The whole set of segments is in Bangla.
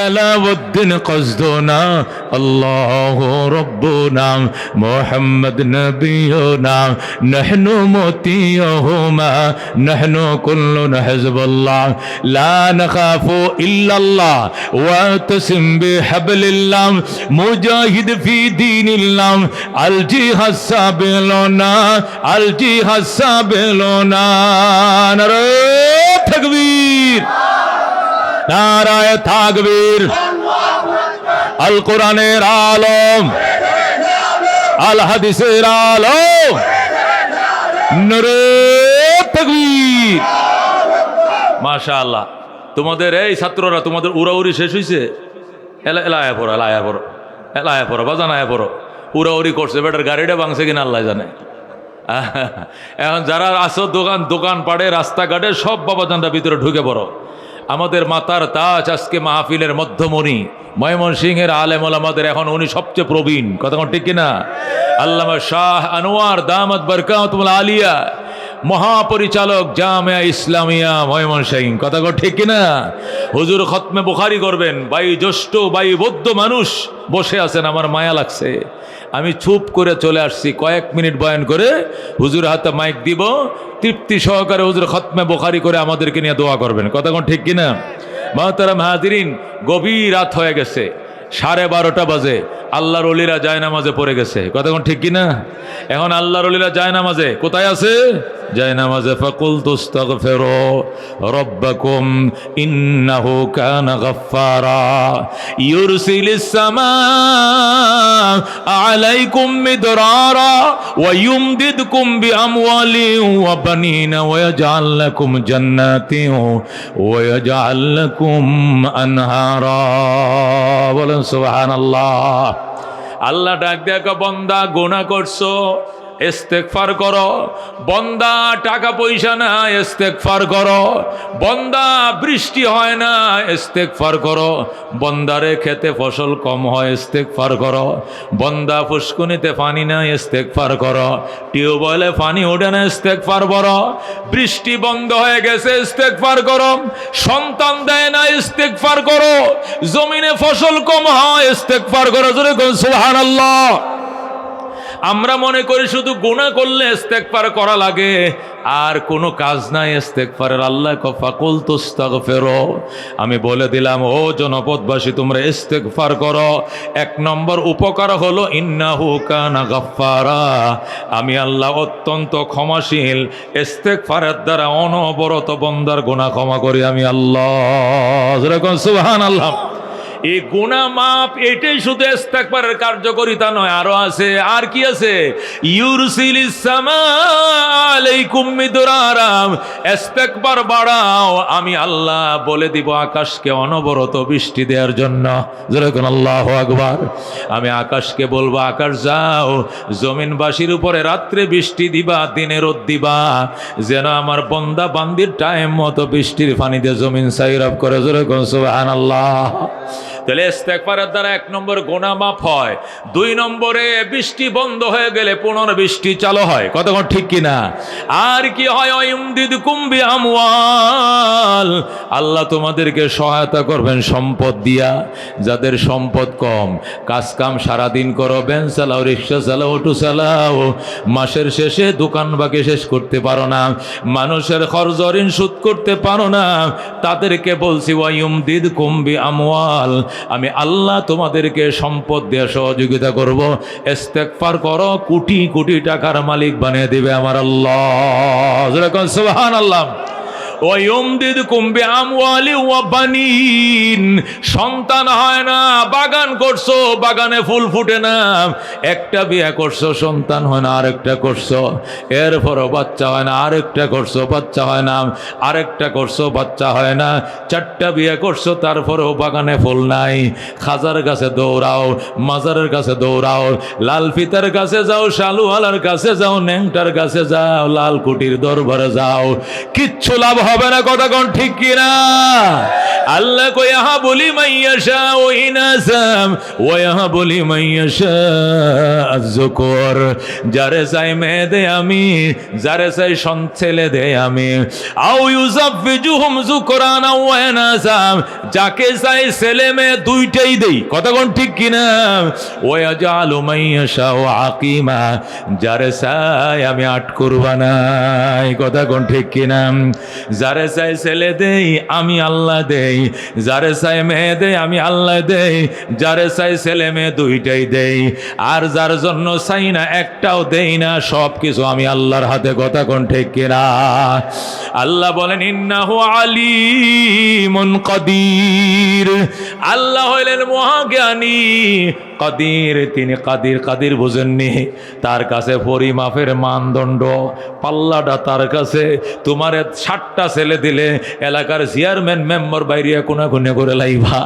আলাউদ্দিন কসদুনা আল্লাহু রব্বুনা মুহাম্মদ নবিয়ুনা নাহনু মুতিয়ুহুমা নাহনু কুল্লুনা হিজবুল্লাহ লা নাখাফু ইল্লাল্লাহ ওয়া তাসিম বিহাবলিল্লাহ মুজাহিদ ফি দীনিল্লাহ আল জিহাদ সাবিলুনা আল জিহাদ সাবিলুনা নারে তাকবীর নারায়ে তাকবীর আল কোরআনের আলম আল হাদিসের আলম নারে তাকবীর মাশাআল্লাহ। তোমাদের এই ছাত্ররা তোমাদের উড়াউড়ি শেষ হইছে? এলায়া পড়ো এলায়া পড়ো এলায়া পড়ো বাজান আয়া পড়ো। উড়াউড়ি করছে বেটার গাড়িটা ভাঙছে কিনা আল্লাহ জানে। এখন যারা আসো দোকান পাড়ে রাস্তাঘাটে সব বাবাজানরা ভিতরে ঢুকে পড়ো। আমাদের মাতার তাজ আজকে মাহফিলের মধ্যমণি ময়মনসিংহের আলেম ওলামাদের এখন উনি সবচেয়ে প্রবীণ, কথা কোন ঠিক কিনা? আল্লামা শাহ আনোয়ার দামাত বরকাতুল আলিয়া মহাপরিচালক জামিয়া ইসলামিয়া ময়মনসিংহ, কথা কোন ঠিক কিনা? হুজুর খতমে বুখারী করবেন, বাই জ্যেষ্ঠ বাই বৌদ্ধ মানুষ বসে আছেন, আমার মায়া লাগছে। আমি চুপ করে চলে আসছি, কয়েক মিনিট বয়ান করে হুজুর হাতে মাইক দিব, তৃপ্তি সহকারে হুজুর খতমে বুখারী করে আমাদেরকে নিয়ে দোয়া করবেন, কথা কোন ঠিক কিনা? মুহতারাম হাজিরিন, গভীর রাত হয়ে গেছে, 12:30 বাজে। আল্লাহর ওলিরা জায়নামাজে পড়ে গেছে, কথা কোন ঠিক কিনা? এখন আল্লাহর ওলিরা জায়নামাজে কোথায় আছে? জায়নামাজে। ফাকুলতু আস্তাগফিরু রাব্বাকুম ইন্নাহু কানা গাফফারা ইউরসিলিস সামাআ আলাইকুম মিদরারা ওয়া ইউমদিদকুম বিআমওয়ালিন ওয়া বানিনা ওয়া ইয়াজআল লাকুম জান্নাতিন ওয়া ইয়াজআল লাকুম আনহারা। বলেন সুবহানাল্লাহ। আল্লাহ ডাক দেখা, বন্দা গুনাহ করছো, ইস্তেগফার করো। বন্দা টাকা পয়সা না, ইস্তেগফার করো। বন্দা বৃষ্টি হয় না, ইস্তেগফার করো। বন্দারে খেতে ফসল কম হয়, ইস্তেগফার করো। বন্দা ফুসকুনিতে পানি না, ইস্তেগফার করো। টিউবওয়েলে পানি ওঠে না, ইস্তেগফার করো। বৃষ্টি বন্ধ হয়ে গেছে, ইস্তেগফার করো। সন্তান দেয় না, ইস্তেগফার করো। জমিনে ফসল কম হয়, ইস্তেগফার করো। জোরে বলুন সুবহানাল্লাহ। আমরা মনে করি শুধু গুনাহ করলে ইস্তেগফার করা লাগে, আর কোনো কাজ নাই ইস্তেগফারের। আল্লাহ ফাকুলতু আস্তাগফিরু, আমি বলে দিলাম ও জনপদবাসী তোমরা ইস্তেগফার করো। 1 নম্বর উপকার হলো ইন্নাহু কানা গাফফারা, আমি আল্লাহ অত্যন্ত ক্ষমাশীল। ইস্তেগফারের দ্বারা অনবরত বান্দার গুনাহ ক্ষমা করি আমি আল্লাহ। যেরকম সুবহানাল্লাহ। এই গুনাহ মাপ, এটাই শুধু ইস্তেগফারের কার্যকারিতা নয়, আরো আছে। আর কি আছে? ইউরসিলিস সামাআ আলাইকুম মিদরারা, ইস্তেগফার বাড়াও, আমি আল্লাহ বলে দিব আকাশকে অনবরত বৃষ্টি দেওয়ার জন্য। যেরকম আল্লাহু আকবার। আমি আকাশকে বলবো, আকাশ যাও জমিনবাসীর উপরে রাত্রে বৃষ্টি দিবা, দিনে রোদ দিবা, যেন আমার বন্দা বান্দির টাইম মতো বৃষ্টির পানিতে জমিন সাইরাব করে। যেরকম সুবহানাল্লাহ। তাহলে ইস্তেগফারের দ্বারা 1 নম্বর গুনাহ মাফ হয়। 2 নম্বরে বৃষ্টি বন্ধ হয়ে গেলে পুনর্বৃষ্টি চালু হয়, কথা কোন ঠিক কিনা? আর কি হয়? ইউমদিদকুম বিআমওয়াল, আল্লাহ তোমাদেরকে সহায়তা করবেন সম্পদ দিয়া। যাদের সম্পদ কম, কাজ কাম সারাদিন করো, ভ্যান চালাও, রিক্সা চালাও, অটো চালাও, মাসের শেষে দোকান বাকি শেষ করতে পারো না, মানুষের খরচ ঋণ শোধ করতে পারো না, তাদেরকে বলছি ইউমদিদকুম বিআমওয়াল, আমি আল্লাহ তোমাদেরকে সম্পদ দিয়ে সহযোগিতা করব। ইস্তেগফার করো, কোটি কোটি টাকার মালিক বানিয়ে দিবে আমার আল্লাহ। যেরকম সুবহানাল্লাহ। ওয়ায়ুমদিদকুম বিআমওয়ালি ওয়া বানিন, সন্তান হয় না, বাগান করছো, বাগানে ফুল ফুটে না, একটা বিয়ে করছো, সন্তান হয় না, আরেকটা করছো, এরপরও বাচ্চা হয় না, আরেকটা করছো, বাচ্চা হয় না, আরেকটা করছো, বাচ্চা হয় না, 4টা বিয়ে করছো, তারপরেও বাগানে ফুল নাই। খাজার কাছে দৌড়াও, মাজারের কাছে দৌড়াও, লাল ফিতার কাছে যাও, শালুওয়ালার কাছে যাও, ন্যাংটার কাছে যাও, লাল কুটির দরবারে যাও, কিচ্ছু লাভ হবে না, কথা কোন ঠিক কিনা? আল্লাহ কই ইয়াহাবু লিমান ইয়াশাউ ইনাসাম ওয়া ইয়াহাবু লিমান ইয়াশাউ যুকুর, যারে চাই মেয়ে দে আমি, যারে চাই ছেলে দে আমি। আও ইউযাফফিজুহুম যুকরানা ওয়া ইনাসাম, যাকে চাই ছেলে মেয়ে দুইটাই দেই, কথা কোন ঠিক কিনা? ওয়া ইয়াজআলু মান ইয়াশাউ আকিমা, যারে চাই আমি আটকুর বানাই, কথা কোন ঠিক কিনা? যারে চাই ছেলে দেই আমি আল্লাহ দেই, যারে চাই মেয়ে দেই আমি আল্লাহ দেই, যারে চাই ছেলে মেয়ে দুইটাই দেই, আর যার জন্য চাই না একটাও দেই না, সব কিছু আমি আল্লাহর হাতে, কথা কোন ঠিক কিনা? আল্লাহ বলেন ইন্নাহু আলিমুন কাদির, আল্লাহ হইলেন মহাজ্ঞানী, কাদির, তিনি কাদির। কাদির বুঝেননি? তার কাছে পরিমাপের মানদণ্ড, পাল্লাটা তার কাছে। তোমার 60টা ছেলে দিলে এলাকার চেয়ারম্যান মেম্বার বাইরে কোনাকুনি করে লাইবা,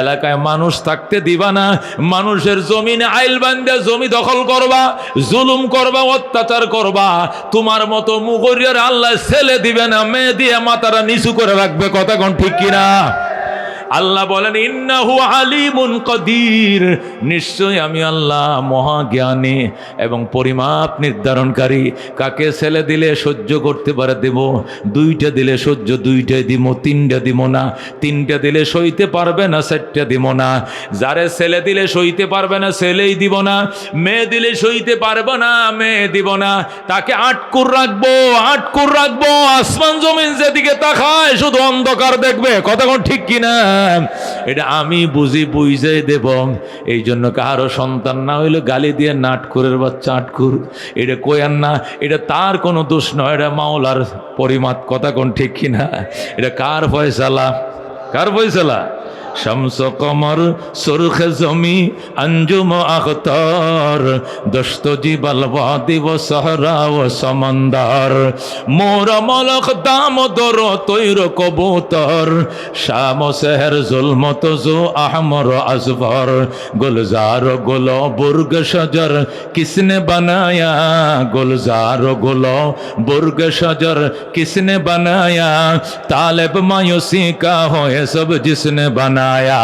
এলাকায় মানুষ থাকতে দিবা না, মানুষের জমিনে আইল বান্ধে জমি দখল করবা, জুলুম করবা, অত্যাচার করবা। তোমার মতো মুগরিয়ার আল্লাহ ছেলে দিবে না, মেয়ে দিয়ে মাথারা নিচু করে রাখবে, কথা কোন ঠিক কিনা? আল্লাহ বলেন ইন্নাহু আলিমুন কাদির, নিশ্চয় আমি আল্লাহ মহাজ্ঞানী এবং পরিমাপ নির্ধারণকারী। কাকে ছেলে দিলে সহ্য করতে পারে দেব, 2টা দিলে সহ্য 2টাই দিব, 3টা দিব না, 3টা দিলে সইতে পারবে না 4টা দিব না। যারে ছেলে দিলে সইতে পারবে না ছেলেই দিব না, মেয়ে দিলে সইতে পারবে না মেয়ে দিব না, তাকে আটকুর রাখবো, আটকুর রাখবো। আসমান জমিন যেদিকে তাকায় শুধু অন্ধকার দেখবে, কথা কোন ঠিক কিনা? এটা আমি বুঝি, বুঝাই দেব। এই জন্য কারো সন্তান না হইলে গালি দিয়ে নাটকুরের বাচ্চা আটকুর, এটা কয়ান না, এটা তার কোনো দোষ নয়, এটা মাওলার পরিমাপ, কথা কোন ঠিক কিনা? এটা কার ফয়সালা? কার ফয়সালা? শামস কমর সুরখ জমি अंजुम अख्तर दस्त जिबल वादी व सहरा व समंदर मोरा मलक दाम दर तैर कबूतर शाम शहर जुल्मत जो अहमर असफर गुलजार गुलो बुर्ग शजर किसने बनाया गुलजार गुलो बुर्ग शजर किसने बनाया तालिब मायूसी का हो ये सब जिसने बनाया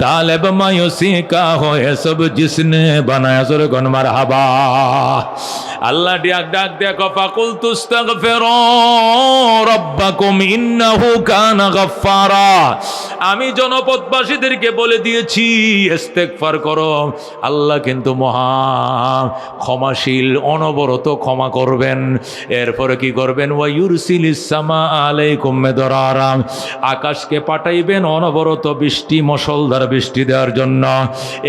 तालिब मायूसी का हो ये सब जिसने बनाया सुर गन मरहबा अल्लाह डाक डाक देखो फाकुल तुस्तगफिरू रब्बाकुम इन्नहु काना गफ्फारा আমি জনপদবাসীদেরকে বলে দিয়েছি ইস্তেগফার করো আল্লাহ কিন্তু মহা ক্ষমাশীল অনবরত ক্ষমা করবেন এরপরে কি করবেন ওয়া ইউরসিলিস সামা আলাইকুম মিদরারা আকাশকে পাঠাইবেন অনবরত বৃষ্টি মুষলধার বৃষ্টি দেওয়ার জন্য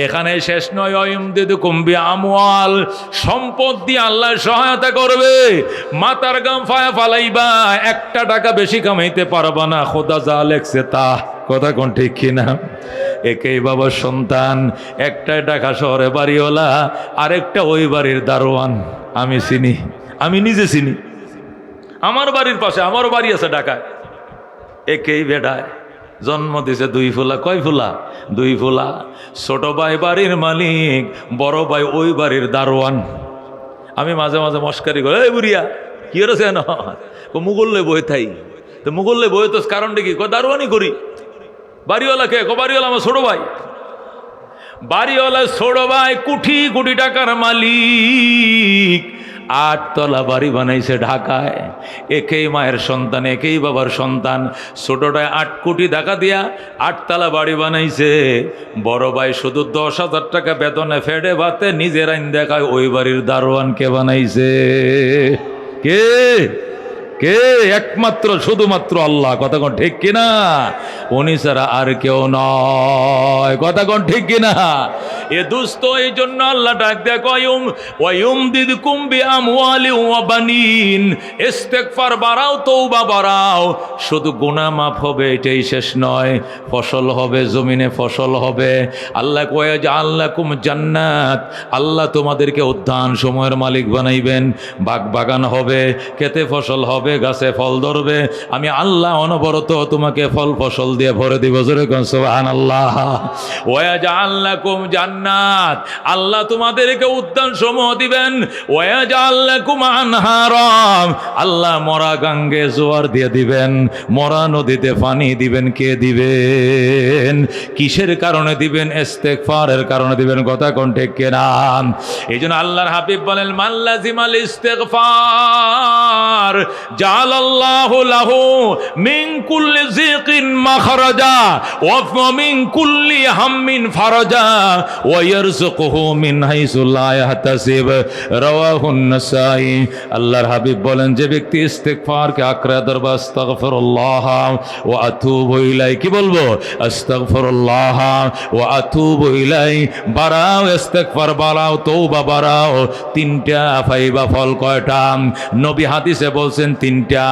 এখানে শেষ নয় ওয়ায়ুমদিদুকুম বিআমওয়াল সম্পদ দিয়ে আল্লাহ সহায়তা করবে মাথার গাম ফালাইবা একটা টাকা বেশি কামাইতে পারবা না খোদা যা লেখছে তা কথা কোন ঠিক কিনা একই বাবার সন্তান একটা ঢাকা শহরে বাড়িওয়ালা আরেকটা ওই বাড়ির দারোয়ান আমি চিনি আমি নিজে চিনি আমার বাড়ির পাশে আমার বাড়ি আছে ঢাকায় একই বেড়ায় জন্ম দিছে দুই ফুলা কয় ফুলা দুই ফুলা ছোট ভাই বাড়ির মালিক বড় ভাই ওই বাড়ির দারোয়ান আমি মাঝে মাঝে মস্কারি করি এই বুড়িয়া কি হয়েছে না মুগল্লে বই থাই তো মুগল্লে বই তো কারণটা কি দারোয়ানি করি বাড়িওয়ালা কে বাড়িওয়ালা আমার ছোট ভাই বাড়িওয়ালা ছোট ভাই কোটি কোটি টাকার মালিক 8 তলা বাড়ি বানাইছে ঢাকায় একই মায়ের সন্তান একই বাবার সন্তান ছোটটায় 8 কোটি টাকা দিয়া 8 তলা বাড়ি বানাইছে বড় ভাই শুধু 10,000 টাকা বেতনে ফেডে ভাতে নিজের আইন দেখায় ওই বাড়ির দারোয়ান কে বানাইছে কে কে একমাত্র শুধুমাত্র আল্লাহ কথা কোন ঠিক কিনা উনি ছাড়া আর কেউ নয় কথা কোন ঠিক কিনা এ দুস্থ এই জন্য আল্লাহ ডাক দেয় কয়ুম ওয়ায়ুমদিদকুম বিআমওয়ালি ওয়া বানিন ইস্তেগফার বাড়াও তওবা বাড়াও শুধু গুনাহ মাফ হবে এটাই শেষ নয় ফসল হবে জমিনে ফসল হবে আল্লাহ কয় জাআল্লাকুম জান্নাত আল্লাহ তোমাদেরকে উদ্যান সময়ের মালিক বানাইবেন বাগ বাগান হবে খেতে ফসল হবে হবে, গাছে ফল ধরবে, আমি আল্লাহ অনবরত তোমাকে ফল ফসল দিয়ে ভরে দিব। জোরে কোন সুবহানাল্লাহ। ওয়াজআল লাকুম জান্নাত, আল্লাহ তোমাদেরকে উদ্যান সমূহ দিবেন। ওয়াজআল লাকুম আনহারা, আল্লাহ মরা গাঙ্গে জোয়ার দিয়ে দিবেন, মরা নদীতে পানি দিবেন। কে দিবেন? কিসের কারণে দিবেন? ইস্তেগফারের কারণে দিবেন। কথা কোন ঠিক কিনা? এই জন্য আল্লাহর হাবিব বলেন, মাল্লাজিমাল ইস্তেগফার জাআলাল্লাহু লাহু মিন কুল্লি যিকিন মাখরাজা ওয়া মিন কুল্লি হাম্মিন ফারাজা ওয়া ইয়ারযুকুহু মিন হাইসু লা ইয়াহতাসিব। রাওয়াহুন নাসাই। আল্লাহর হাবিব বলেন, যে ব্যক্তি ইস্তেগফারকে আঁকড়ে ধরবে, আস্তাগফিরুল্লাহ ওয়া আতুবু ইলাইহি, কি বলবো? আস্তাগফিরুল্লাহ ওয়া আতুবু ইলাইহি, বাড়াও ইস্তেগফার, বাড়াও তওবা বাড়াও। তিনটা ফাইবা ফল কয়টা? নবী হাদিসে বলছেন তিনটা।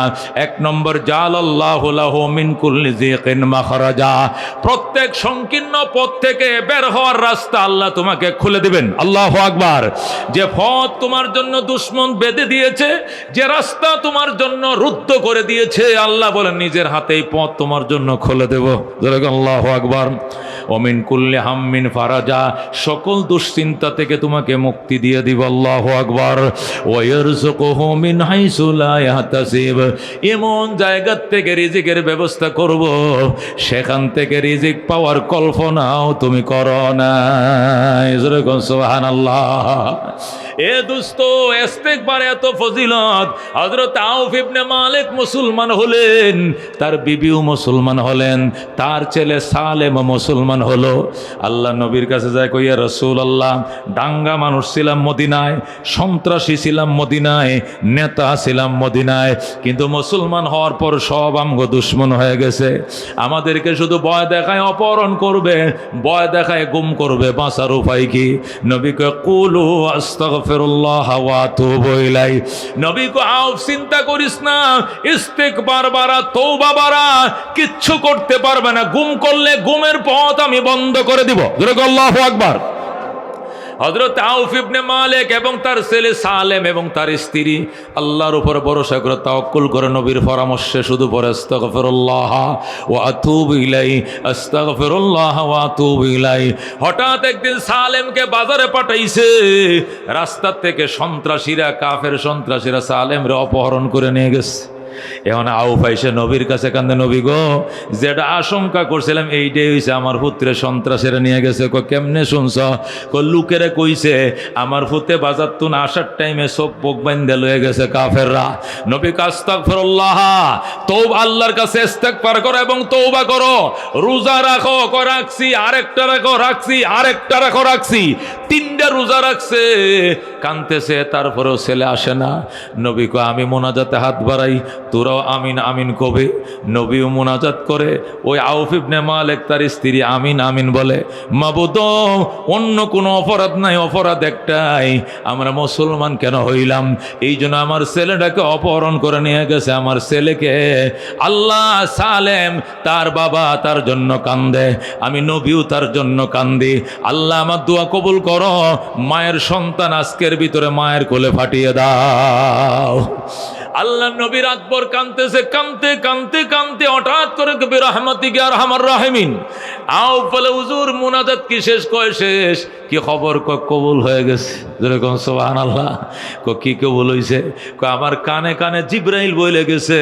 এক নম্বর, জাআলাল্লাহু লাহু মিন কুল্লি যিকিন মাখরাজা, প্রত্যেক সংকীর্ণ পথ থেকে বের হওয়ার রাস্তা আল্লাহ তোমাকে খুলে দিবেন। আল্লাহু আকবার। যে পথ তোমার জন্য দুশমন বেঁধে দিয়েছে, যে রাস্তা তোমার জন্য রুদ্ধ করে দিয়েছে, আল্লাহ বলেন নিজের হাতেই পথ তোমার জন্য খুলে দেব। আল্লাহু আকবার। ওমিন কুল্লি হাম্মিন ফারাজা, সকল দুশ্চিন্তা থেকে তোমাকে মুক্তি দিয়ে দিব। আল্লাহু আকবার। ওয়া ইয়ারযুকুহু মিন হাইসু লা ইয়াহতাসিব, এমন জায়গা থেকে রিজিকের ব্যবস্থা করব, সেখান থেকে রিজিক পাওয়ার কল্পনাও তুমি করো না। সুবহানাল্লাহ। এ দোস্ত, ইস্তেগফার এত ফজিলত। হযরত আউফ ইবনে মালিক মুসলমান হলেন, তার বিবিও মুসলমান হলেন, তার ছেলে সালেম মুসলমান হলো। আল্লাহ নবীর কাছে যায়, কইয়া রাসূলুল্লাহ, দাঙ্গা মানুষ ছিলাম মদিনায়, সন্ত্রাসী ছিলাম মদিনায়, নেতা ছিলাম মদিনায়, কিন্তু মুসলমান হওয়ার পর সব আমগো দুশ্মন হয়ে গেছে। আমাদেরকে শুধু ভয় দেখায় অপহরণ করবে, ভয় দেখায় গুম করবে, বাঁচার উপায় কি? নবী কয়, কুলু আস্তাগফিরুল্লাহ ওয়া আতুবু ইলাইহি। নবী কয়, আউফ চিন্তা করিস না, ইস্তেগফার বাড়া, তওবা বাড়া, কিচ্ছু করতে পারবে না। গুম করলে গুমের পথ আমি বন্ধ করে দিব। জোরে বলো আল্লাহু আকবার। হযরত আউফ ইবনে মালিক এবং তার ছেলে সালেম এবং তার স্ত্রী আল্লাহর উপর ভরসা করে তাওয়াক্কুল করে নবীর পরামর্শে শুধু পড়ে আস্তাগফিরুল্লাহ ওয়া আতুবু ইলাইহি, আস্তাগফিরুল্লাহ ওয়া আতুবু ইলাইহি। হঠাৎ একদিন সালেমকে বাজারে পাঠাইছে, রাস্তা থেকে সন্ত্রাসীরা, কাফের সন্ত্রাসীরা সালেমরে অপহরণ করে নিয়ে গেছে। এখন আউফ আইসা নবীর কাছে কান্দে, নবী গো, যেটা আশঙ্কা করছিলাম এইটাই হয়েছে, আমার পুত্রের সন্ত্রাসীরা নিয়ে গেছে। কেমনে শুনছ? লোকেরা কইছে আমার পুত্রে বাজার তুন আসার টাইমে সব পোক বাইন্দে লয়ে গেছে কাফেররা। নবী আস্তাগফিরুল্লাহ, তওবা, আল্লাহর কাছে ইস্তেগফার করো এবং তওবা করো। রোজা রাখো, রাখছি, আরেকটা রাখো, রাখছি, আরেকটা রাখো, রাখছি। তিনটা রোজা রাখছে, কানতেছে, তারপরেও ছেলে আসে না। নবী কয়, আমি মোনাজাতে হাত বাড়াই, তোরাও আমিন আমিন কবে। নবীও মোনাজাত করে, ওই আউফ ইবনে মালিক তার স্ত্রী আমিন আমিন বলে। মাবুদ, অন্য কোনো অপরাধ নাই, অপরাধ একটাই, আমরা মুসলমান কেন হইলাম? এই জন্য আমার ছেলেটাকে অপহরণ করে নিয়ে গেছে। আমার ছেলেকে আল্লাহ, সালেম তার বাবা তার জন্য কান্দে, আমি নবীও তার জন্য কান্দি। আল্লাহ আমার দোয়া কবুল করো, মায়ের সন্তান আজকের ভিতরে মায়ের কোলে ফাটিয়ে দাও। আল্লাহ নবী রাতভর কাঁদতেছে, কাঁদতে কাঁদতে কাঁদতে হঠাৎ করে কবি রহমাতিকে আর আমার রাহিমিন আও বলে, হুজুর মুনাজাত কি শেষ? কয় শেষ। কি খবর? কবুল হয়ে গেছে। যেরকম সুবহানাল্লাহ। কি কবুল হয়েছে? আমার কানে কানে জিব্রাইল বলে গেছে,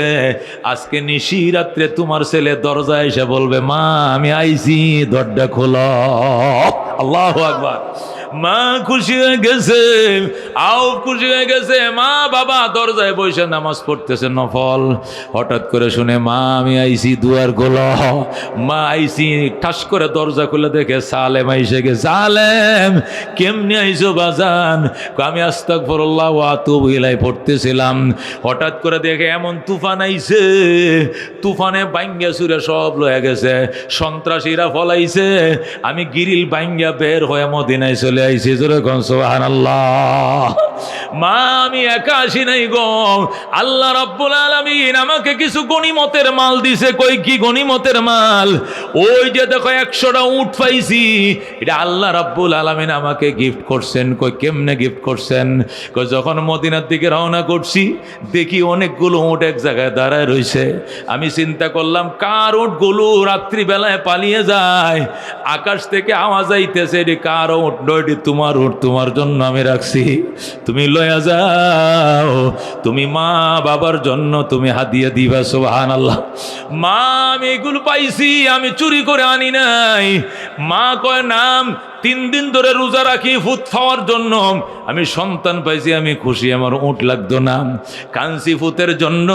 আজকে নিশি রাত্রে তোমার ছেলে দরজায় এসে বলবে, মা আমি আইছি, দরজা খোলো। আল্লাহু আকবার। মা খুশি হয়ে গেছে, আও খুশি হয়ে গেছে। মা বাবা দরজায় বসে নামাজ পড়তেছে নফল। হঠাৎ করে শুনে, মা আমি আইছি, দুয়ার খোলো। মা আইছি, ঠাস করে দরজা খুলে দেখে সালেম আইসে গেছে। সালেম, কেমনি আইসো বাজান? আমি আস্তাগফিরুল্লাহ ওয়া আতুবু ইলাইহি পড়তেছিলাম, হঠাৎ করে দেখে এমন তুফান আইছে, তুফানে বাইঙ্গা চুরে সব লয়ে গেছে, সন্ত্রাসীরা ফলাইছে। আমি গিরিল বাইঙ্গা বের হয়ে মদিনায় চলে আইছি। জোরে কোন সুবহানাল্লাহ। মা আমি একা আসি নাই গো, আল্লাহ রাব্বুল আলামিন আমাকে কিছু গনিমতের মাল দিছে। কই কি গনিমতের মাল? ওই যে দেখো 100টা উট পাইছি, এটা আল্লাহ রাব্বুল আলামিন আমাকে গিফট করছেন। কই কেমনে গিফট করছেন? কই যখন মদিনার দিকে রওনা করছি দেখি অনেকগুলো উট এক জায়গায় দাঁড়ায় রইছে। আমি চিন্তা করলাম কার উটগুলো রাত্রিবেলায় পালিয়ে যায়, আকাশ থেকে আওয়াজ আইতেছে এটি কার উট নয়, এটি তোমার উট, তোমার জন্য আমি রাখছি, তুমি লয়া যাও, তুমি মা বাবার জন্য তুমি হাদিয়া দিবা। সুবহানাল্লাহ। মা আমি এগুলো পাইছি, আমি চুরি করে আনি নাই। মা কয় নাম 3 দিন ধরে রোজা রাখি ফুট খাওয়ার জন্য, আমি সন্তান পাইছি, আমি খুশি, আমার উট লাগতো না। কাঞ্চি ফুতের জন্য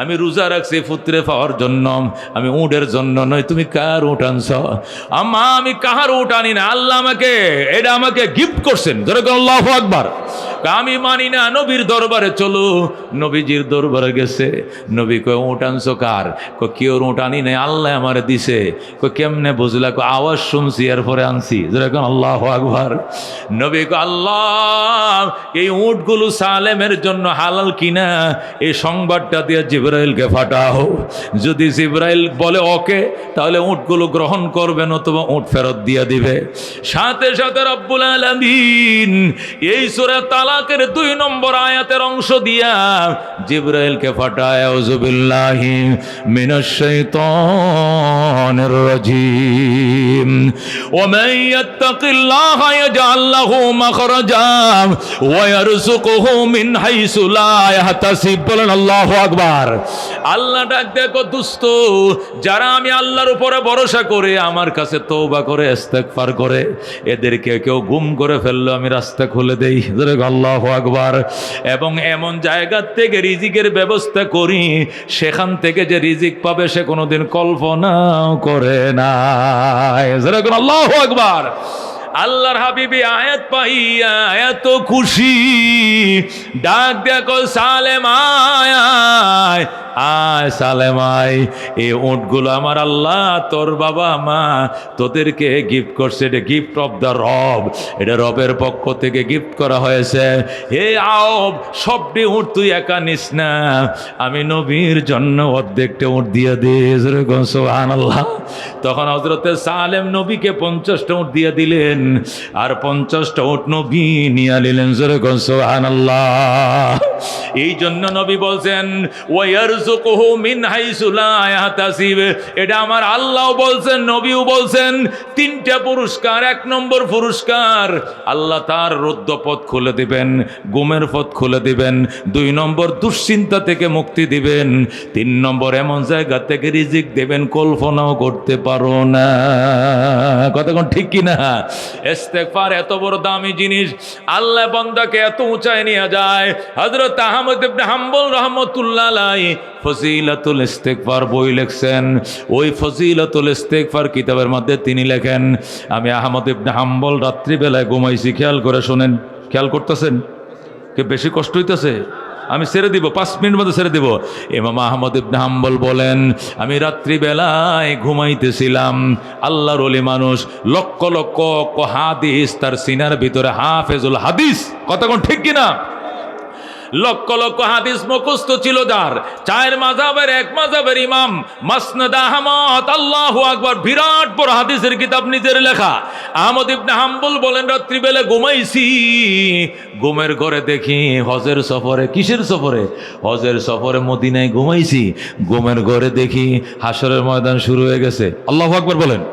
আমি রোজা রাখছি, ফুতরে পাওয়ার জন্য, আমি উটের জন্য নয়। তুমি কার উট আনছ? আম্মা আমি কাহার উট আনি না, আল্লাহ আমাকে এটা আমাকে গিফট করছেন। ধরে আল্লাহু আকবার। আমি মানি না, নবীর দরবারে চলো। নবীজির দরবারে গেছে, নবী কয় উট আনছো কার? কয় কেউ উট আনি নাই, আল্লাহ আমারে দিছে। কয় কেমনে বুঝলা? কয় আওয়াজ শুনছি এরপরে আনছি। যেরকম আল্লাহু আকবার। নবী কয় আল্লাহ এই উটগুলো সালেমের জন্য হালাল কিনা এই সংবাদটা দিয়ে জিবরাইলকে পাঠাও। যদি জিবরাইল বলে ওকে, তাহলে উটগুলো গ্রহণ করবে, নতুবা উট ফেরত দিয়ে দিবে। সাথে সাথে রব্বুল আলামিন এই সূরা তালাকের 2 নম্বর আয়াতের অংশ দিয়া জিবরাইলকে পাঠায়, আউযু বিল্লাহি মিনাশ শাইতানির রাজিম, ওয়া মান ইয়াত্তাকিল্লাহা ইয়াজআল লাহু মাখরাজা ওয়া ইয়ারযুকুহু মিন হাইসু লা ইয়াহতাসিব। বলেন আল্লাহু আকবার। আল্লাহ ডাক দেখো দুস্ত, যারা আমি আল্লাহর উপরে ভরসা করে আমার কাছে তওবা করে ইস্তেগফার করে, এদেরকে কেউ গুম করে ফেললো আমি রাস্তা খুলে দেই। আল্লাহু আকবার। এবং এমন জায়গা থেকে রিজিকের ব্যবস্থা করি, সেখান থেকে যে রিজিক পাবে সে কোনোদিন কল্পনাও করে না। আল্লাহু আকবার। আল্লাহর হাবিবি আয়াত পাইয়া এত খুশি, ডাক দেখো সালেম আয় আয় আয়, সালেম আয়, এই উটগুলো আমার আল্লাহ তোর বাবা মা তোদেরকে গিফট করছে। এটা গিফট অফ দ্য রব, এটা রবের পক্ষ থেকে গিফট করা হয়েছে। হে আওব, সবটি উট তুই একা নিস না, আমি নবীর জন্য অর্ধেকটা উট দিয়ে দে। সুবহানাল্লাহ। তখন হযরতে সালেম নবীকে 50টা উট দিয়ে দিলেন, আর 50টা উট নবী নিয়ে নিলেন। সুবহানাল্লাহ। এই জন্য নবী বলছেন ওয়া ইয়ারযুকুহু মিন হাইসু লা ইয়াহতাসিব, এটা আমার আল্লাহ বলছেন, নবীও বলছেন। 3টা পুরস্কার। 1 নম্বর পুরস্কার, আল্লাহ তার রুদ্ধ পথ খুলে দিবেন, গুমের পথ খুলে দিবেন। 2 নম্বর দুশ্চিন্তা থেকে মুক্তি দিবেন। 3 নম্বর এমন জায়গা থেকে রিজিক দেবেন কল্পনাও করতে পারো না। কথা কোন ঠিক কিনা? ইস্তেগফার এত বড় দামি জিনিস, আল্লাহ বান্দাকে এত উঁচায় নিয়ে যায়। হযরত আহমদ ইবনে হাম্বল রাহমাতুল্লাহ আলাইহি ফজিলাতুল ইস্তেগফার বই লিখছেন। ওই ফজিলাতুল ইস্তেগফার কিতাবের মধ্যে তিনি লেখেন, আমি আহমদ ইবনে হাম্বল রাত্রিবেলায় ঘুমাইছি। খেয়াল করে শোনেন, খেয়াল করতেছেন? কে বেশি কষ্ট হইতেছে? আমি ছেড়ে দিব, 5 মিনিট মধ্যে ছেড়ে দিব। ইমাম আহমদ ইবনে হাম্বল বলেন, আমি রাত্রিবেলায় ঘুমাইতেছিলাম। আল্লাহর ওলি মানুষ, লক্ষ লক্ষ হাদিস তার সিনার ভিতরে, হাফেজুল হাদিস। কথা কোন ঠিক কিনা? লক্ষ লক্ষ হাদিস মুখস্থ ছিল যার। 4 মাযহাবের 1 মাযহাবের ইমাম মাসনাদ আহমদ। আল্লাহু আকবার। বিরাট বড় হাদিসের কিতাব নিজের লেখা। আহমদ ইবনে হাম্বল বলেন, রাত্রিবেলা ঘুমাইছি, ঘুমের ঘরে দেখি হজের সফরে। কিসের সফরে? হজের সফরে মদিনায় ঘুমাইছি। ঘুমের ঘরে দেখি হাসরের ময়দান শুরু হয়ে গেছে। আল্লাহু আকবার বলেন।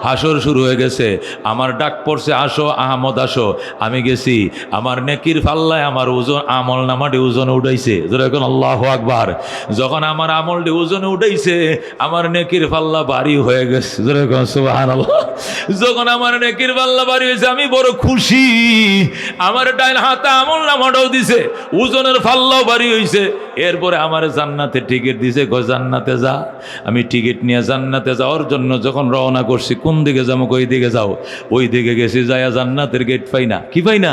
হাসর শুরু হয়ে গেছে। আমার ডাক পড়ছে, আসো আহমদ আসো। আমি গেছি, আমার নেকির পাল্লায় আমার ওজন, আমল নামাটি ওজনে উঠাইছে। যখন আল্লাহু আকবার। যখন আমার আমলটি ওজনে উঠাইছে, আমার নেকির পাল্লা ভারী হয়ে গেছে। যখন সুবহানাল্লাহ। যখন আমার নেকির পাল্লা ভারী হয়েছে, আমি বড় খুশি। আমার ডাইন হাতে আমল নামাটাও দিছে, ওজনের পাল্লাও ভারী হয়েছে। এরপরে আমার জান্নাতে টিকিট দিছে, গো জান্নাতে যা। আমি টিকিট নিয়ে জান্নাতে যাওয়ার জন্য যখন রওনা করছি, কোন দিকে যাবো? ওই দিকে যাও। ওই দিকে গেছি, যাইয়া জান্নাতের গেট পাই না। কি পাই না?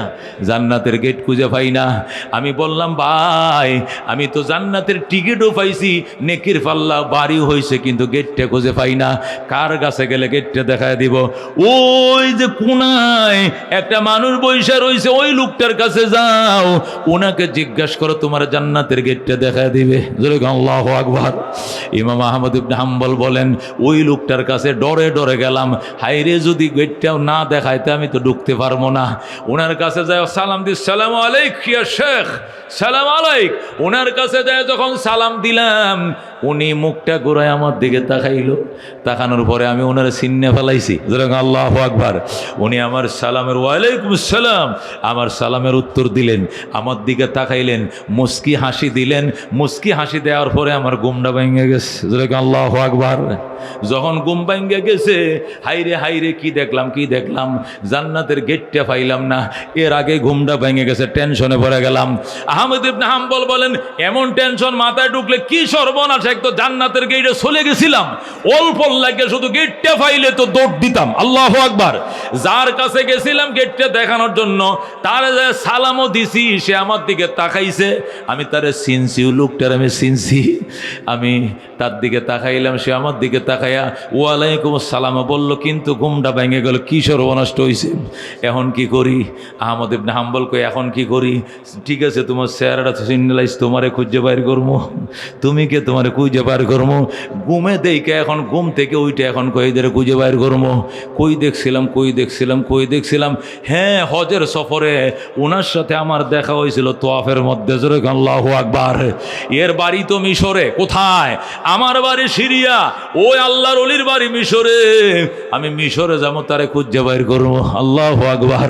জান্নাতের গেট খুঁজে পাই না। আমি বললাম, ভাই আমি তো জান্নাতের টিকিটও পাইছি, নেকির পাল্লা বাড়ি হয়েছে, কিন্তু গেটটা খুঁজে পাই না। কার কাছে গেলে গেটটা দেখায় দিব? ওই যে কোনায় একটা মানুষ বইসা রইছে, ওই লোকটার কাছে যাও, ওনাকে জিজ্ঞাসা করো, তোমার জান্নাতের গেটটা দেখা দিবে। আল্লাহু আকবার। ইমাম আহমদ ইবনে হাম্বল বলেন, ওই লোকটার কাছে ডরে ডরে গেলাম, হাইরে যদি গেটটাও না দেখাইতে আমি তো ঢুকতে পারবো না। ওনার কাছে যায় সালাম দিস, সালাম আলাইক ইয়া শেখ, সালাম আলাইক। ওনার কাছে যায় যখন সালাম দিলাম, উনি মুখটা ঘুরায় আমার দিকে তাকাইল। তাকানোর পরে আমি ওনার সিন্নে ফেলাইছি। আল্লাহু আকবার। উনি আমার সালামের ওয়ালাইকুম আসসালাম, আমার সালামের উত্তর দিলেন, আমার দিকে তাকাইলেন, মুস্কি হাসি দিলেন। মুস্কি হাসি দেওয়ার পরে আমার ঘুমটা ভেঙে গেছে। আল্লাহু আকবার। যখন ঘুম ভেঙে গেছে, হাইরে হাইরে কি দেখলাম, কি দেখলাম, জান্নাতের গেটটা পাইলাম না। এর আগে ঘুমটা ভেঙে গেছে, টেনশনে পড়ে গেলাম। আহমদ ইবনে হাম্বল বলেন, এমন টেনশন মাথায় ঢুকলে কি সর্বনাশ, এক তো জান্নাতের গেটে চলে গেছিলাম, অল্প লাগে শুধু গেটটা পাইলে তো দৌড় দিতাম। আল্লাহু আকবার। যার কাছে গেছিলাম গেটটা দেখানোর জন্য, তার সালামও দিছি, সে আমার দিকে তাকাইছে, আমি তারে চিনছি, লোকটার আমি চিনছি। আমি তার দিকে তাকাইলাম, সে আমার দিকে তাকাইয়া ওয়ালাইকুম আসসালাম বলল, কিন্তু ঘুমটা ভেঙে গেল, কি সর্বনষ্ট হয়েছে, এখন কি করি? আহমদ ইবনে হাম্বল কই, এখন কি করি? ঠিক আছে, তোমার চেহারাটা চিনলাইস, তোমারে খুঁজে বাইর করবো, তুমি কে, তোমারে খুঁজে বাইর করবো। ঘুমে দেখে এখন ঘুম থেকে উইটে এখন কইদের খুঁজে বাইর করবো। কই দেখছিলাম, কই দেখছিলাম, কই দেখছিলাম, হ্যাঁ হজের সফরে ওনার সাথে আমার দেখা হয়েছিল তোয়াফের মধ্যে। আল্লাহু আকবার। এর বাড়ি তো মিশরে। কোথায়? আমার বাড়ি সিরিয়া, ওই আল্লাহর ওলির বাড়ি মিশরে। আমি মিশরে যাবো, তারে খুঁজে বাইর করবো। আল্লাহু আকবার।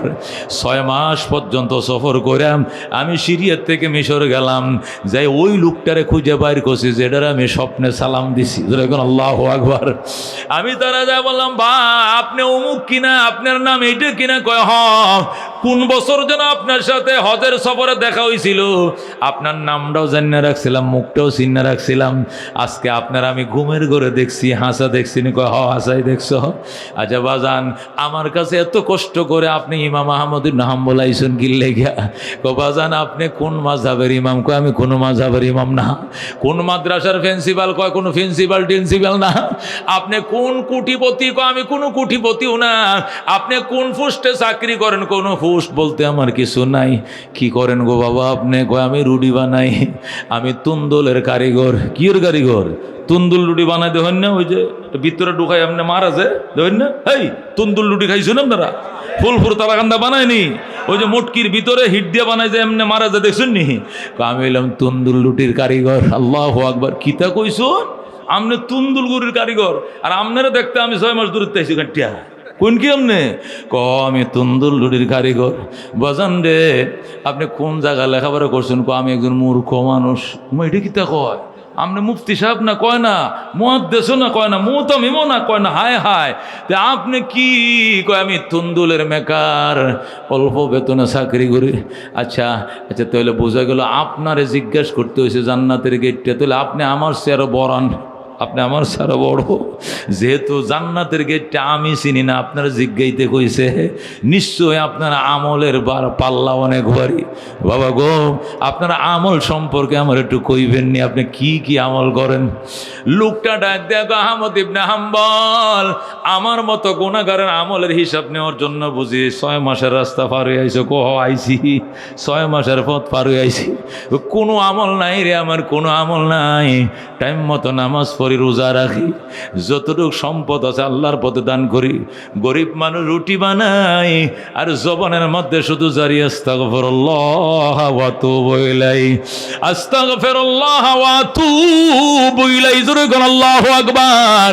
6 মাস পর্যন্ত সফর করাম, আমি সিরিয়ার থেকে মিশর গেলাম, যাই ওই লোকটারে খুঁজে বাইর করছি, যেটার আমি স্বপ্নে সালাম দিছি। আল্লাহু আকবার। আমি তারা যা বললাম, বা আপনি অমুক কিনা, আপনার নাম এইটা কিনা? কয় হ। কোন বছর যেন আপনার সাথে হজের সফরে দেখা হয়েছিল, আপনার নামটাও জানিয়ে রাখছিলাম, মুখটাও চিনে রাখছিলাম। আজকে আপনার আমি ঘুমের ঘরে দেখছি, হাসা দেখছি। কয় হ, হাসাই দেখছ? আচ্ছা বাজান, আমার কাছে এত কষ্ট করে আপনি ইমাম আহমদ ইবনে হাম্বল আইছেন কি লেগা? কয় বাজান, আপনি কোন মাযহাবের ইমাম? কয় আমি কোনো মাযহাবের ইমাম না। কোন মাদ্রাসার প্রিন্সিপাল? কয় কোনো প্রিন্সিপাল টিন্সিপাল না। আপনি কোন কোটিপতি? কয় আমি কোনো কোটিপতিও না। আপনি কোন পোস্টে চাকরি করেন? কোনো পোস্ট বলতে আমার কিছু নাই। কি করেন গো বাবা আপনি? কয় আমি রুটি বানাই, আমি তুন্দলের কারিগর। কির কারিগর? তুন্দুল রুটি বানাই দেখেন না, ওই যে ভিতরে ঢুকাই আপনি মারা যায় দেখেন না, এই তুন্দুল রুটি খাইছেন আপনারা? ফুলফুর তালাকান্দা বানায়নি, ওই যে মুটকির ভিতরে হিট দিয়ে বানাই যায় এমনি মারা যায়, দেখছেন নি? আমি এলাম তুন্দুল রুটির কারিগর। আল্লাহু আকবার। কিতা কইছুন? আমনে তুন্দুল গুড়ির কারিগর, আর আপনারা দেখতে আমি 6 মাস দূরে তাইছি কাটিয়া। কোন কি আপনি? আমি তুন্দুল রুটির কারিগর। বাজান রে, আপনি কোন জায়গায় লেখাপড়া করছেন? আমি একজন মূর্খ মানুষ। এটা কিতা কয়? আপনি মুফতি সাহেব না? কয় না। মুহাদ্দিস না? কয় না। মুতামিমও না? কয় না। হায় হায়, তে আপনি কি? কয় আমি তুন্দুলের মেকার, অল্প বেতনে চাকরি করি। আচ্ছা আচ্ছা, তাহলে বোঝা গেল আপনারে জিজ্ঞাসা করতে হয়েছে জান্নাতের গেটটা, তাহলে আপনি আমার চেয়ে বড়ান, আপনি আমার সারা বড়। যেহেতু জান্নাতের গেটটা আমি চিনি না, আপনারা জিজ্ঞাইতে কইছে, নিশ্চয় আপনার আমলের পাল্লা অনেক ভারী। বাবা গো, আপনার আমল সম্পর্কে আমার একটু কইবেননি, আপনি কি কি আমল করেন? লোকটা ডাক দেখো, আহমদ ইবনে হাম্বল, আমার মতো গুনাহগারের আমলের হিসাব নেওয়ার জন্য বুঝি 6 মাসের রাস্তা পার হয়ে আইছো? কহ আইছি, 6 মাসের পথ পার হয়ে আইছি। কোনো আমল নাই রে আমার, কোনো আমল নাই। টাইম মতো নামাজ পড়ি, রোজা রাখি, যতটুকু সম্পদ আছে আল্লাহর পথে দান করি। গরিব মানুষ রুটি বানাই, আর জবানের মধ্যে শুধু জারি আস্তাগফিরুল্লাহ ওয়া আতুবু ইলাইহি, আস্তাগফিরুল্লাহ ওয়া আতুবু ইলাইহি। জোরে বল আল্লাহু আকবার।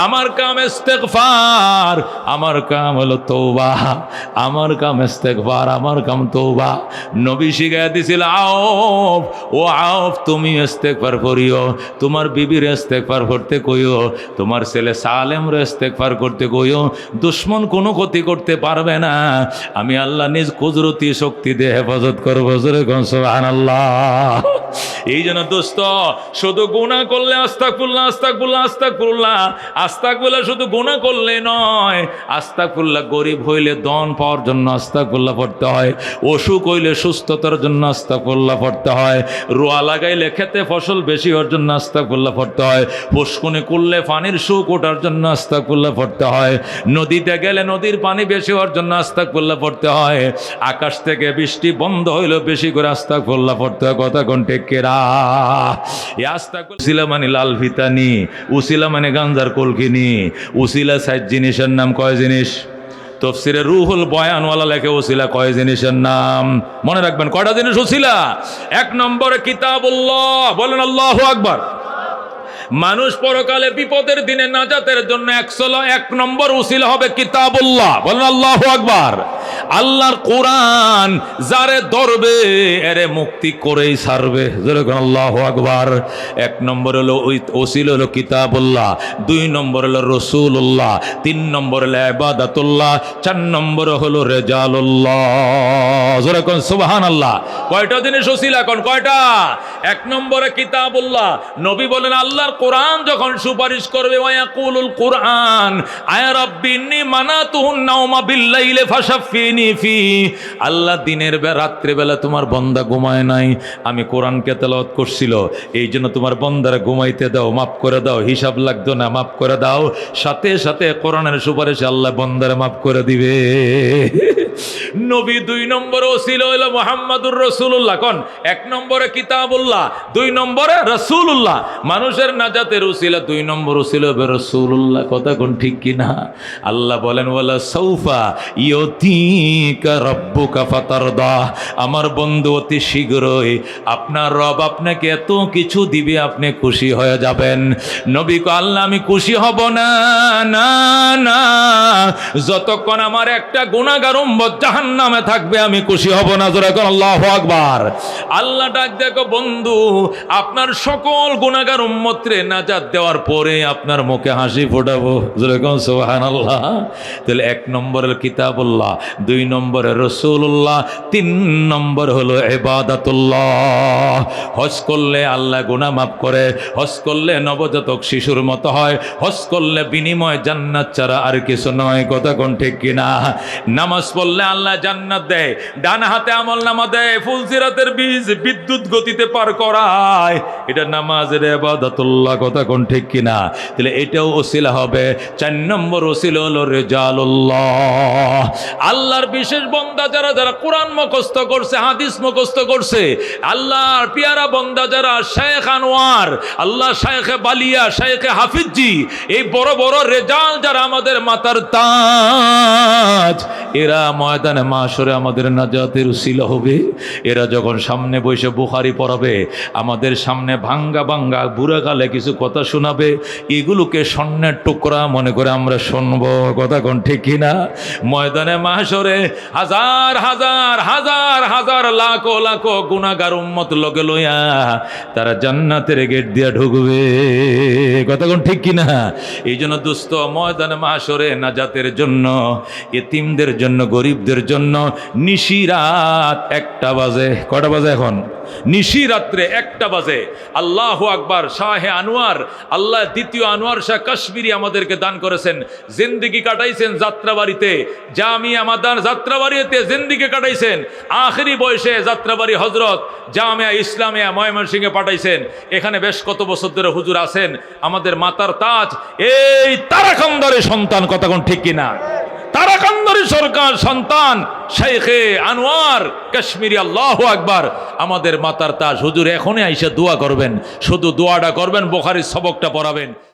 আমার কাম ইস্তেগফার, আমার কাম হলো তওবা, আমার কাম ইস্তেগফার, আমার কাম তওবা। নবী শিখাইয়া দিছিল, আউফ ও আউফ, তুমি ইস্তেগফার করিও, তোমার বিবির ইস্তেগফার করতে কইও, তোমার ছেলে সালেম ইস্তেগফার করতে কইও। দুশমন কোনো ক্ষতি করতে পারবে না, আমি আল্লাহ নিজ কুদরতি শক্তি দিয়ে হেফাজত করবো। জোরে কোন সুবহানাল্লাহ। এই জন্য দোস্ত, শুধু গুনাহ করলে আস্তাগফিরুল্লাহ আস্তাগফিরুল্লাহ আস্তাগফিরুল্লাহ আস্তাগফিরুল্লাহ, শুধু গুনাহ করলে নয়, আস্তাগফিরুল্লাহ গরিব হইলে ধন পাওয়ার জন্য আস্তাগফিরুল্লাহ পড়তে হয়, অসুখ হইলে সুস্থতার জন্য আস্তাগফিরুল্লাহ পড়তে হয়, রোয়া লাগাইলে খেতে ফসল বেশি হওয়ার জন্য আস্তাগফিরুল্লাহ পড়তে হয়, পুষ্কুনি করলে পানির সুখ ওঠার জন্য আস্তাগফিরুল্লাহ পড়তে হয়, নদীতে গেলে নদীর পানি বেশি হওয়ার জন্য আস্তাগফিরুল্লাহ পড়তে হয়, আকাশ থেকে বৃষ্টি বন্ধ হইলেও বেশি করে আস্তাগফিরুল্লাহ পড়তে হয়। কথা কোন ঠিক কিনা? উসিলা মানে লাল ফিতানি, উসিলা মানে গাঞ্জার কলকিনি, উসিলা সাইড জিনিসের নাম কয় জিনিস? তফসিরে রুহুল বয়ানওয়ালা লেখে উসিলা কয় জিনিসের নাম মনে রাখবেন। কয়টা জিনিস উসিলা? এক নম্বরে কিতাবুল্লাহ, বলেন আল্লাহু আকবার। মানুষ পরকালে বিপদের দিনে নাজাতের জন্য এক নম্বর উসিলা হবে কিতাবুল্লাহ, বলেন আল্লাহু আকবার। আল্লাহর কোরআন যারে ধরবে এরে মুক্তি করেই ছাড়বে, যেরকম আল্লাহু আকবার। এক নম্বর হলো ওই উসিলা হলো কিতাবুল্লাহ, দুই নম্বর হলো রাসূলুল্লাহ, তিন নম্বর হলো ইবাদাতুল্লাহ, চার নম্বর হলো রেজালুল্লাহ, যেরকম সুবহানাল্লাহ। কয়টা জিনিস উসিলা? কোন কয়টা? এক নম্বরে কিতাবুল্লাহ, নবী বলেন আল্লাহর কোরআন যখন সুপারিশ করবে, ওয়ায়াকুলুল কোরআন আয়া রাব্বি ইন্নী মানাতুহুন নাওমা বিল্লাইলি ফাশাফিনি ফি। আল্লাহ দিনের রাত্রে বেলা তোমার বান্দা ঘুমায় নাই, আমি কোরআনকে তেলাওয়াত করছিল, এই জন্য তোমার বান্দারা ঘুমাইতে দাও, মাফ করে দাও, হিসাব লাগতো না, মাফ করে দাও। সাথে সাথে কোরআনের সুপারিশে আল্লাহ বান্দারা মাফ করে দিবে। নবী দুই নম্বরে ছিল হলো মুহাম্মাদুর রাসূলুল্লাহ। কোন? এক নম্বরে কিতাবুল্লাহ, দুই নম্বরে রাসূলুল্লাহ। মানুষের নাজাতের উসিলা দুই নম্বর উসিলা হবে রাসূলুল্লাহ। কথা কোন ঠিক কিনা? আল্লাহ বলেন ওয়ালা সাউফা ইউতিকা রাব্বুকা ফাতারদা, আমার বন্ধু অতি শীঘ্রই আপনার রব আপনাকে এত কিছু দিবে আপনি খুশি হয়ে যাবেন। নবী কো আল্লাহ আমি খুশি হব না, না না, যতক্ষণ আমার একটা গুনাহগার উম্মত জাহান্নামে থাকবে আমি খুশি হব না। জোরে কোন আল্লাহু আকবার। আল্লাহ ডাক দেখো বন্ধু, আপনার সকল গুনাহগার উম্মতরে নাজাত দেওয়ার পরে আপনার মুখে হাসি ফোটাবো। জোরে কোন সুবহানাল্লাহ। তাহলে এক নম্বরের কিতাবুল্লাহ, দুই নম্বরে রাসূলুল্লাহ, তিন নম্বর হলো ইবাদাতুল্লাহ। হজ করলে আল্লাহ গুনাহ মাফ করে, হজ করলে নবজাতক শিশুর মতো হয়, হজ করলে বিনিময় জান্নাত ছাড়া আর কিছু নয়। কথা কোন ঠিক কিনা? নামাজ পড়লে আল্লাহ জান্নাত দেয়, ডান হাতে আমলনামা দেয়, ফুলসিরাতের বীজ বিদ্যুৎ গতিতে পার করায়, এটা নামাজের ইবাদাতুল্লাহ। কথা কোন ঠিক কিনা? তাহলে এটাও ওসিলা হবে। চার নম্বর ওসিলা হলো রেজালুল্লাহ। আল্লাহর বিশেষ বান্দা যারা যারা কোরআন মুখস্থ করছে, হাদিস মুখস্থ করছে, আল্লাহর পিয়ারা বান্দা যারা শেখ আনোয়ার, আল্লাহ শেখ বালিয়া, শেখ হাফিজি, এই বড় বড় রেজাল যারা আমাদের মাথার তাজ, এরা ময়দানে মাশরে আমাদের নাজাতের উসিলা হবে। এরা যখন সামনে বসে বুখারি পড়াবে, আমাদের সামনে ভাঙ্গা ভাঙ্গা বুড়া গালে কিছু কথা শোনাবে, এগুলোকে স্বর্ণের টুকরা মনে করে আমরা শুনবো। কথা কোন ঠিক কিনা? ময়দানে মাশরে হাজার হাজার হাজার হাজার লাখো লাখো গুনাহগার উম্মত লগে লইয়া তারা জান্নাতের গেট দিয়া ঢুকবে। কথা কোন ঠিক কিনা? এই জন্য দুস্থ ময়দানে মাশরে নাজাতের জন্য, এতিমদের জন্য, গরিবদের জন্য নিশিরাত 1টা বাজে। কটা বাজে এখন? নিশি রাত্রে 1টা বাজে। আল্লাহু আকবার। শাহে আনোয়ার, আল্লাহ দ্বিতীয় আনোয়ার শাহ কাশ্মীরি আমাদেরকে দান করেছেন, জিন্দেগি কাটাইছেন যাত্রাবাড়িতে, জামিয়া মাদান যাত্রাবাড়িতে জিন্দেগি কাটাইছেন, আখেরি বয়সে যাত্রাবাড়ি হজরত জামিয়া ইসলামিয়া ময়মনসিংহে পাঠাইছেন। এখানে বেশ কত বছর ধরে হুজুর আছেন, আমাদের মাতার তাজ এই তারাকান্দারের সন্তান। কথা কোন ঠিক কিনা? তারাকান্দারি সরকার সন্তান শেখে আনোয়ার কাশ্মীরি। আল্লাহু আকবার। আমাদের মাতার তাজ হুজুর এখনই আইসা দোয়া করবেন, শুধু দোয়াটা করবেন, বুখারীর সবকটা পড়াবেন।